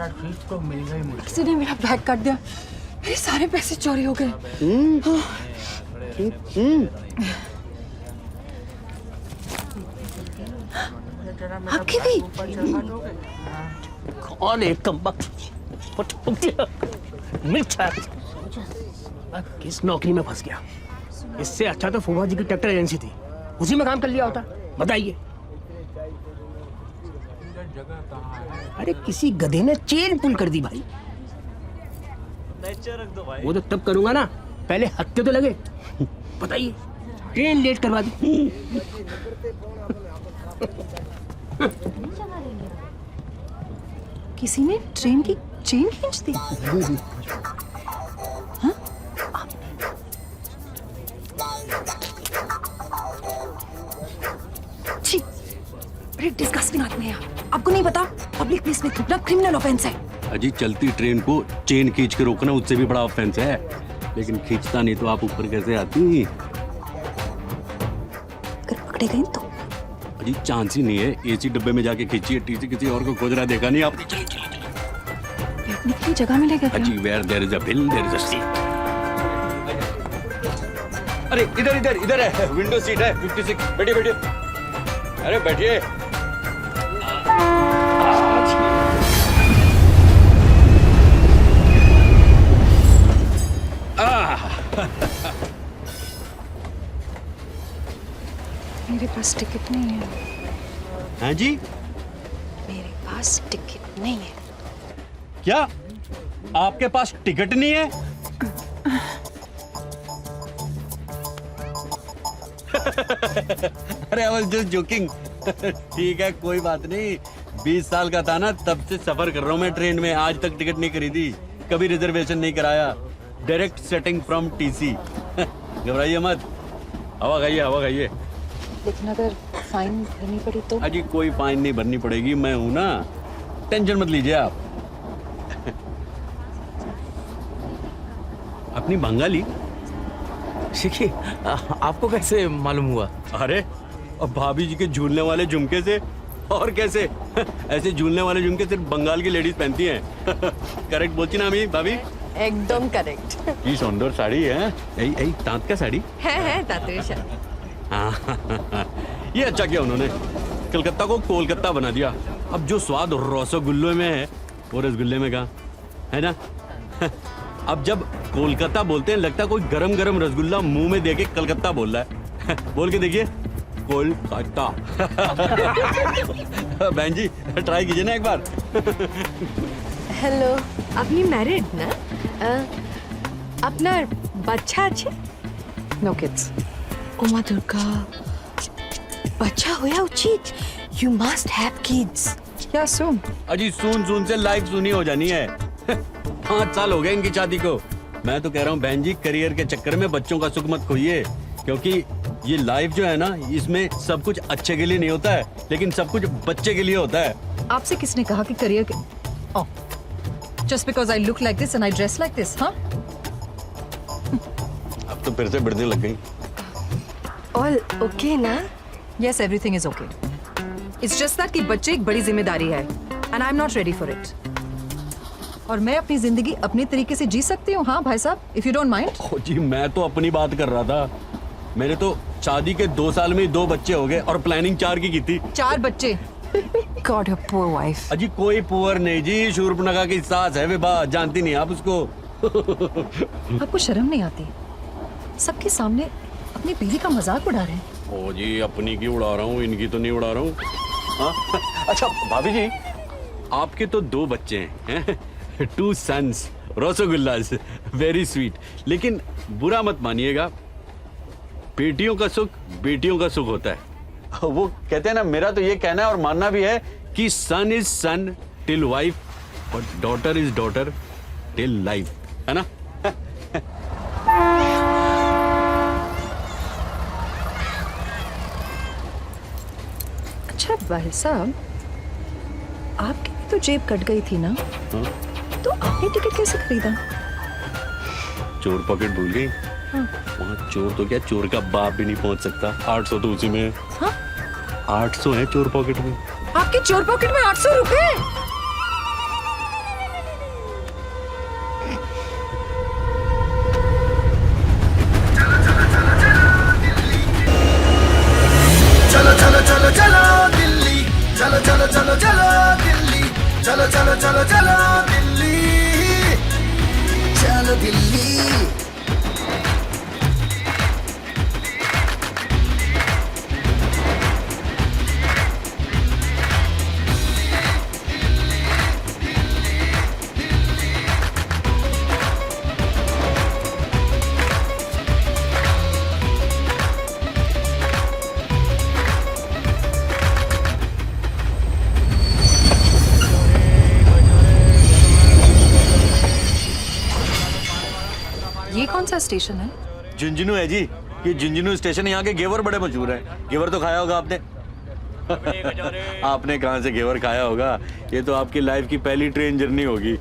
Seat तो मिल गई मुझे। किसी ने मेरा बैग काट दिया, मेरे सारे पैसे चोरी हो गए। आपकी भी? कौन है कमबख्त? मिर्चा किस नौकरी में फंस गया? इससे अच्छा तो फूफा जी की ट्रैक्टर एजेंसी थी, उसी में काम कर लिया होता। बताइए। अरे किसी गधे ने चेन पुल कर दी भाई। वो तो तब करूंगा ना, पहले हत्थे तो लगे। बताइए, ट्रेन लेट करवा दी। किसी ने ट्रेन की चेन खींच दी। हाँ? छी, बड़े डिस्गस्टिंग आदमी है आप। आपको नहीं पता पब्लिक प्लेस में थूकना क्रिमिनल ऑफेंस है। अजी चलती ट्रेन को चेन खींच के रोकना उससे भी बड़ा ऑफेंस है, लेकिन खींचता नहीं तो आप ऊपर कैसे आती? अगर पकड़े गए तो अजी चांस ही नहीं है। एसी डब्बे में जाके खींचिए, टीसी किसी और को खोज रहा देखा नहीं आपने? चलिए बैठने की जगह मिलेगा क्या? अजी where there is a will there is a seat. अरे इधर इधर इधर है, विंडो सीट है 56। बैठिए बैठिए। अरे बैठिए। मेरे पास टिकट नहीं है। हाँ जी? मेरे पास टिकट नहीं है। क्या आपके पास टिकट नहीं है? अरे आई वाज जस्ट जोकिंग। ठीक है कोई बात नहीं। 20 साल का था ना, तब से सफर कर रहा हूँ मैं ट्रेन में, आज तक टिकट नहीं खरीदी, कभी रिजर्वेशन नहीं कराया, डायरेक्ट सेटिंग फ्रॉम टीसी। घबराइए मत, हवा खाइए हवा खाइए। लेकिन अगर फाइन भरनी पड़ी तो? अजी कोई फाइन नहीं भरनी पड़ेगी, मैं हूं ना, टेंशन मत लीजिए आप। अपनी बंगाली शिखी, आपको कैसे मालूम हुआ? अरे अब भाभी जी के झूलने वाले झुमके से, और कैसे? ऐसे झूलने वाले झुमके सिर्फ बंगाल की लेडीज पहनती हैं। करेक्ट बोलती ना अमी भाभी? एकदम करेक्ट। ये सुंदर साड़ी है, यही तांत का साड़ी है तातुषा। हाँ। ये अच्छा किया उन्होंने, कलकत्ता को कोलकाता बना दिया। अब जो स्वाद रसगुल्ले में है वो रसगुल्ले में कहाँ है ना? अब जब कोलकाता बोलते हैं लगता है कोई गरम गरम रसगुल्ला मुंह में देके कलकत्ता बोल रहा है। बोल के देखिए, कोलकाता। बहन जी ट्राई कीजिए ना एक बार। हेलो, আপনি ম্যারিড না? আপনার বাচ্চা আছে? No kids. ও মা দুর্গা, বাচ্চা হওয়া উচিত। You must have kids. क्या सुन? अजी सुन से लाइफ सुनी हो जानी है। 5 साल हो गए इनकी शादी को। मैं तो कह रहा हूँ बहन जी, करियर के चक्कर में बच्चों का सुख मत खोइए, क्योंकि ये लाइफ जो है ना, इसमें सब कुछ अच्छे के लिए नहीं होता है, लेकिन सब कुछ बच्चे के लिए होता है। आपसे किसने कहा कि करियर के? ओह, just because I look like this and I dress like this, हाँ? अब तो फिर से बढ़ने लग गई। All okay ना? Yes, everything is okay. It's just that कि बच्चे एक बड़ी जिम्मेदारी है and I'm not ready for it. और मैं अपनी जिंदगी अपने तरीके से जी सकती हूँ, हाँ भाई साहब, if you don't mind. ओ जी मैं तो अपनी बात कर रहा था। मेरे तो शादी के 2 साल में ही 2 बच्चे हो गए और प्लानिंग 4 की थी। 4 बच्चे। God, your poor wife. अजी कोई पुअर नहीं जी, शूर्पणखा की सास है विभा, जानती नहीं आप उसको? आपको शर्म नहीं आती? सबके सामने अपनी बीवी का मजाक उड़ा रहे हैं। ओ जी अपनी की उड़ा रहा हूँ, इनकी तो नहीं उड़ा रहा हूँ। अच्छा भाभी जी, आपके तो 2 बच्चे हैं, 2 sons, रसगुल्लास, वेरी स्वीट। लेकिन बुरा मत मानिएगा, बेटियों का सुख बेटियों का सुख होता है। वो कहते हैं ना, मेरा तो ये कहना है और मानना भी है कि सन इज सन टिल वाइफ और daughter is daughter till life, है ना? अच्छा भाई साहब, आपकी भी तो जेब कट गई थी ना? तो आपने टिकट कैसे खरीदा? चोर पॉकेट भूल गई। वहाँ चोर तो क्या, चोर का बाप भी नहीं पहुंच सकता। 800 तो उसी में है। हाँ? 800 है चोर पॉकेट में। आपके चोर पॉकेट में 800 रुपए? चलो चलो चलो चलो दिल्ली, चलो चलो चलो चलो दिल्ली, चलो चलो चलो चलो दिल्ली, चलो दिल्ली। ये कौन सा स्टेशन है? झुंझुनू है जी, ये झुंझुनू स्टेशन है। यहाँ के घेवर बड़े मशहूर हैं। घेवर तो खाया होगा आपने। आपने कहाँ से घेवर खाया होगा? ये तो आपकी लाइफ की पहली ट्रेन जर्नी होगी।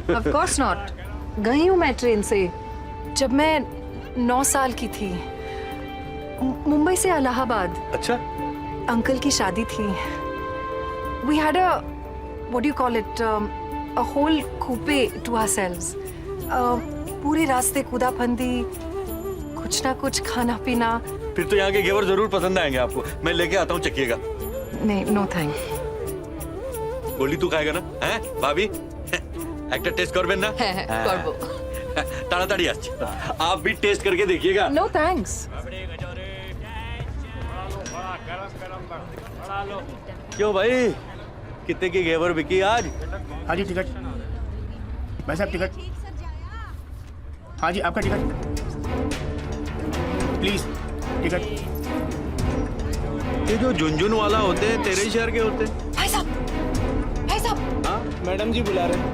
Of course not. गई हूँ मैं ट्रेन से जब मैं 9 साल की थी, मुंबई से इलाहाबाद। अच्छा, अंकल की शादी थी। We had a what do you call it? A whole coupe to ourselves. पूरे रास्ते कूदा फंदी, कुछ ना कुछ खाना पीना। फिर तो यहाँ के घेवर जरूर पसंद आएंगे आपको। मैं लेके आता हूँ, चखिएगा। नहीं, नो थैंक। गोली तू खाएगा ना? हैं भाभी? একটা টেস্ট করবেন না? করব। তাড়াতাড়ি আসছে। आप भी टेस्ट करके देखिएगा। No thanks. क्यों भाई, कितने की घेवर बिकी आज? हाँ जी टिकट। भाई साहब टिकट। हाँ जी आपका टिकट। Please ticket. ये जो झुंझुनू वाला होते हैं तेरे ही शहर के होते हैं? भाई साहब, भाई साहब। हाँ मैडम जी बुला रहे हैं।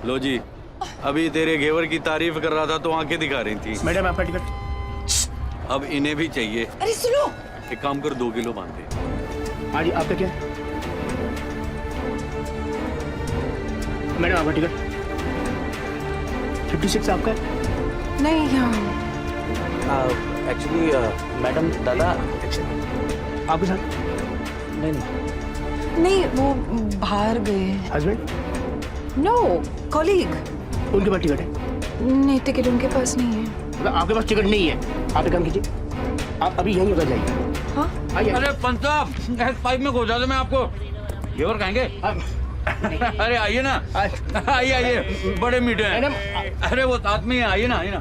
लो जी, अभी तेरे घेवर की तारीफ कर रहा था तो आंखें दिखा रही थी। मैडम आपका टिकट। अब इन्हें भी चाहिए। अरे सुनो। एक काम कर, 2 किलो बांध दे। हाँ जी आपका क्या? मैडम आपका टिकट 56 आपका है? नहीं, एक्चुअली मैडम दादा आपके साथ? नहीं, वो बाहर गए। हस्बैंड? No, colleague. उनके पास टिकट है? नहीं, टिकट उनके पास नहीं है। मतलब आपके पास टिकट नहीं है? आप एक काम कीजिए, आप अभी यहीं उतर जाइए। हाँ? आइए। अरे पंच साहब, पाइप में घुसा दो, मैं आपको घेवर खाएंगे। अरे आइए ना, आइए आइए, बड़े मीठे हैं। अरे वो साथ में ही है, आइए ना, आइए ना।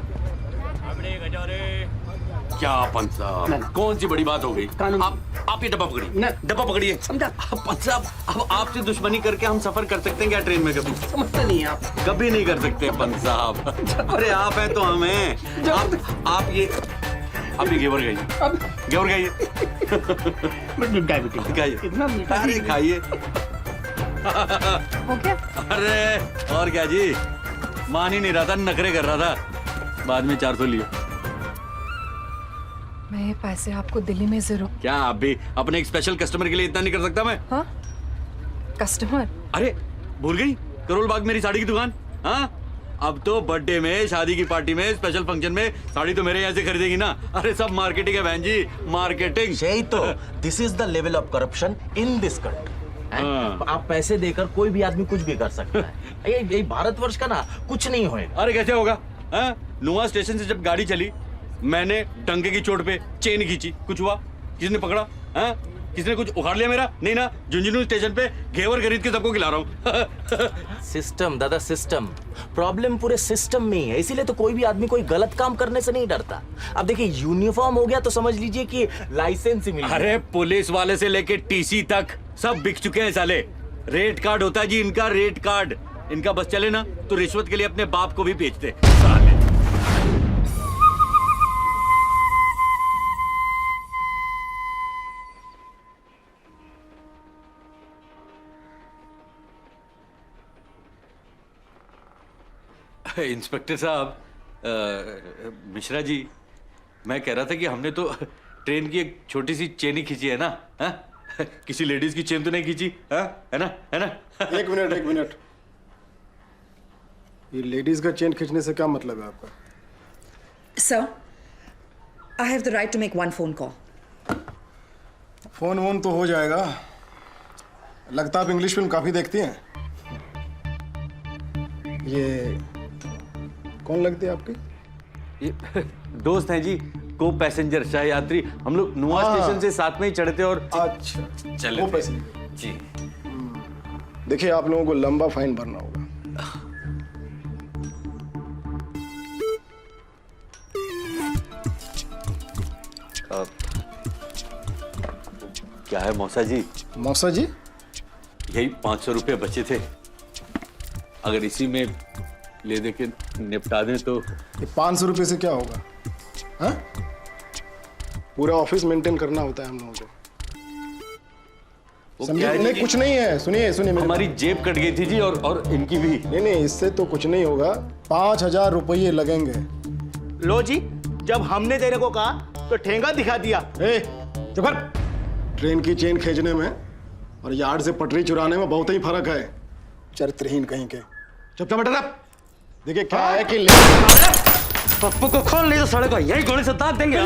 क्या पंच साहब, कौन सी बड़ी बात हो गई? कानून। आप ये डब्बा पकड़िए, ना। डब्बा पकड़िए। समझा? पंच साहब, अब आपसे दुश्मनी करके हम सफर कर सकते हैं क्या ट्रेन में? कभी समझते नहीं है आप। कभी नहीं कर सकते पंच साहब। अरे आप हैं तो हम हैं। आप ये घेवर खाइए, घेवर खाइए। डायबिटीज खाइए, इतना मीठा। अरे खाइए। हो गया? अरे और क्या जी, मान ही नहीं रहा था, नखरे कर रहा था। बाद में 400 लिए। मैं ये पैसे आपको दिल्ली में जरूर। क्या आप भी अपने एक स्पेशल कस्टमर के लिए इतना नहीं कर सकता मैं? हाँ? कस्टमर? अरे भूल गई, करोल बाग मेरी साड़ी की दुकान। हाँ, अब तो बर्थडे में, शादी की पार्टी में, स्पेशल फंक्शन में साड़ी तो मेरे यहाँ से खरीदेगी ना। अरे सब मार्केटिंग है बहन जी, मार्केटिंग। यही तो, this is the level of corruption in this country. आप पैसे देकर कोई भी आदमी कुछ भी कर सकता है। ये भारतवर्ष का ना कुछ नहीं होएगा। अरे कैसे होगा? हाँ, नुआ स्टेशन से जब गाड़ी चली, मैंने डंके की चोट पे चेन खींची, कुछ हुआ? किसने पकड़ा? हाँ, किसने कुछ उखाड़ लिया मेरा? नहीं ना, झुंझुनू स्टेशन पे घेवर खरीद के सबको खिला रहा हूँ। सिस्टम दादा, सिस्टम। प्रॉब्लम पूरे सिस्टम में ही है, इसीलिए तो कोई भी आदमी कोई गलत काम करने से नहीं डरता। अब देखिए, यूनिफॉर्म हो गया तो समझ लीजिए कि लाइसेंस ही मिल गया। अरे पुलिस वाले से लेके टीसी तक सब बिक चुके हैं साले। रेट कार्ड होता है जी इनका, रेट कार्ड। इनका बस चले ना तो रिश्वत के लिए अपने बाप को भी बेचते साले। इंस्पेक्टर साहब, मिश्रा जी, मैं कह रहा था कि हमने तो ट्रेन की एक छोटी सी चेन ही खींची है ना? हा? किसी लेडीज की चेन तो नहीं खींची? हा? है ना, है ना? एक मिनट। ये लेडीज का चेन खींचने से क्या मतलब है आपका? Sir, I have the right to make one phone call. Phone वोन तो हो जाएगा। लगता आप इंग्लिश फिल्म काफी देखती हैं। ये कौन लगती है आपकी? ये दोस्त हैं जी, को पैसेंजर शाह यात्री। हम लोग नुआ स्टेशन से साथ में ही चढ़े थे और अच्छा, चले वो थे। पैसेंजर। जी देखिए, आप लोगों को लंबा फाइन भरना होगा। क्या है मौसा जी? मौसा जी? यही 500 रुपये बचे थे, अगर इसी में ले दे के निपटा दें तो। ये 500 रुपये से क्या होगा? हाँ? पूरा ऑफिस मेंटेन करना होता है हम लोगों को। वो समझे? क्या है नहीं, जी? कुछ नहीं है। सुनिए सुनिए, मेरी हमारी जेब कट गई थी जी, और इनकी भी। नहीं, इससे तो कुछ नहीं होगा। 5000 रुपये लगेंगे। लो जी, जब हमने देने को कहा तो ठेंगा दिखा दिया। ए, चुप कर। ट्रेन की चेन खींचने में और यार्ड से पटरी चुराने में बहुत ही फर्क है। चरित्रहीन कहीं के। चुप बैठा रहा। देखिए क्या है कि पप्पू को खोल नहीं तो साले को यही गोली से दाग देंगे।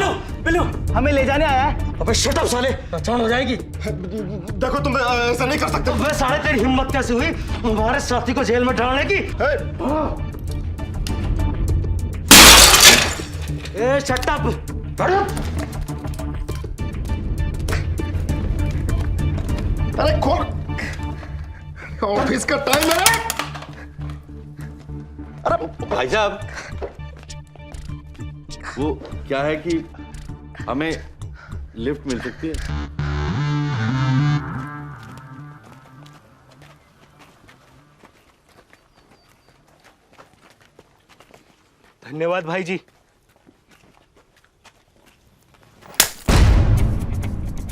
बिल्लू, हमें ले जाने आया है। अबे शट अप साले, पहचान हो जाएगी। देखो, तुम ऐसा नहीं कर सकते। अबे साले तेरी हिम्मत कैसे हुई हमारे साथी को जेल में डालने की? ए शट अप। अरे खोल, ऑफिस का टाइम है। अरे भाई साहब, वो क्या है कि हमें लिफ्ट मिल सकती है? धन्यवाद भाई जी।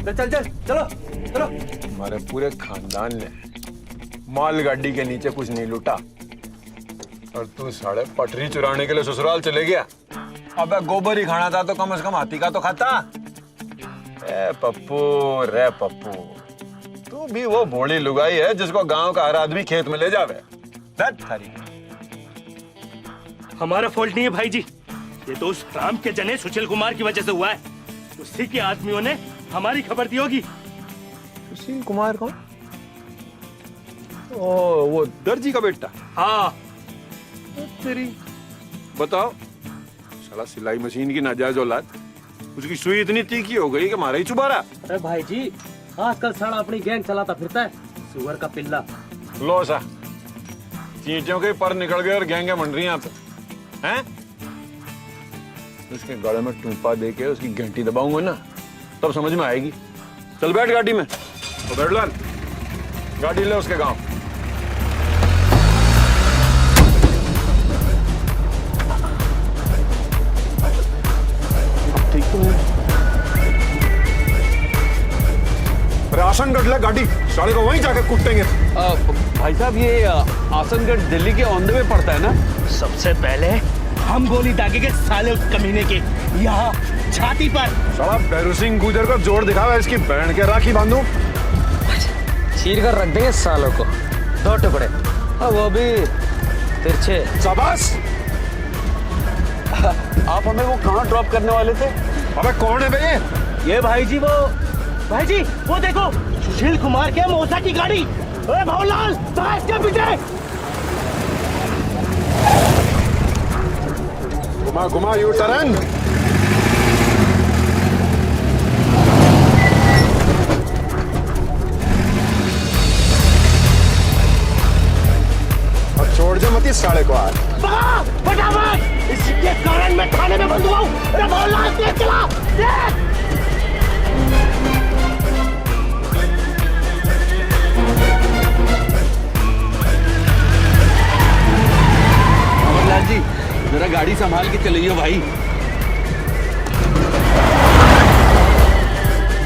चल चल चलो चलो। हमारे पूरे खानदान ने मालगाड़ी के नीचे कुछ नहीं लूटा और तू साढ़े पटरी चुराने के लिए ससुराल चले गया। अबे गोबर ही खाना था तो कम से कम हाथी का तो खाता। रे पप्पू, तू भी वो भोली लुगाई है जिसको गांव का हर आदमी खेत में ले जावे। हमारा फॉल्ट नहीं है भाई जी, ये तो उस राम के जने सुशील कुमार की वजह से हुआ है। उसी के आदमियों ने हमारी खबर दी होगी। सुशील कुमार कौन? ओ, वो दर्जी का बेटा। हाँ। तेरी बताओ, साला सिलाई मशीन की नाजायज औलाद, उसकी सुई इतनी तीखी हो गई कि मारा ही चुबा रहा। अरे भाई जी, आजकल साला अपनी गैंग चलाता फिरता है, सुअर का पिल्ला। लो सा, चींटियों के पर निकल गए और गैंगे मंड रही हैं। उसके गले में टूपा दे के उसकी घंटी दबाऊंगा ना, तब समझ में आएगी। चल बैठ गाड़ी में। तो बैठ लाल, गाड़ी ले उसके गांव। ठीक तो है। आसनगढ़ ले गाड़ी, साले को वहीं जाके कूटेंगे। भाई साहब, ये आसनगढ़ दिल्ली के ऑन द वे पड़ता है ना? सबसे पहले हम गोली दागेंगे साले उस कमीने के यहाँ छाती पर। साला भैरू सिंह गुजर को जोर दिखावा, इसकी बहन के राखी बांधूं। चीर कर रख देंगे सालों को, 2 टुकड़े, और वो भी तिरछे। शाबाश। आप हमें वो कहाँ ड्रॉप करने वाले थे? अबे कौन है भैया? ये भाई जी, वो देखो, सुशील कुमार के मौसा की गाड़ी। अरे भावलाल, के पीछे। घुमा यू टर्न। और छोड़ दे मत इस साले को आज। फटाफट, इसके कारण मैं थाने में बंद हुआ हूँ। अरे भावलाल, तेज चला, तेज। अमरलाल जी, जरा गाड़ी संभाल के चलिए भाई।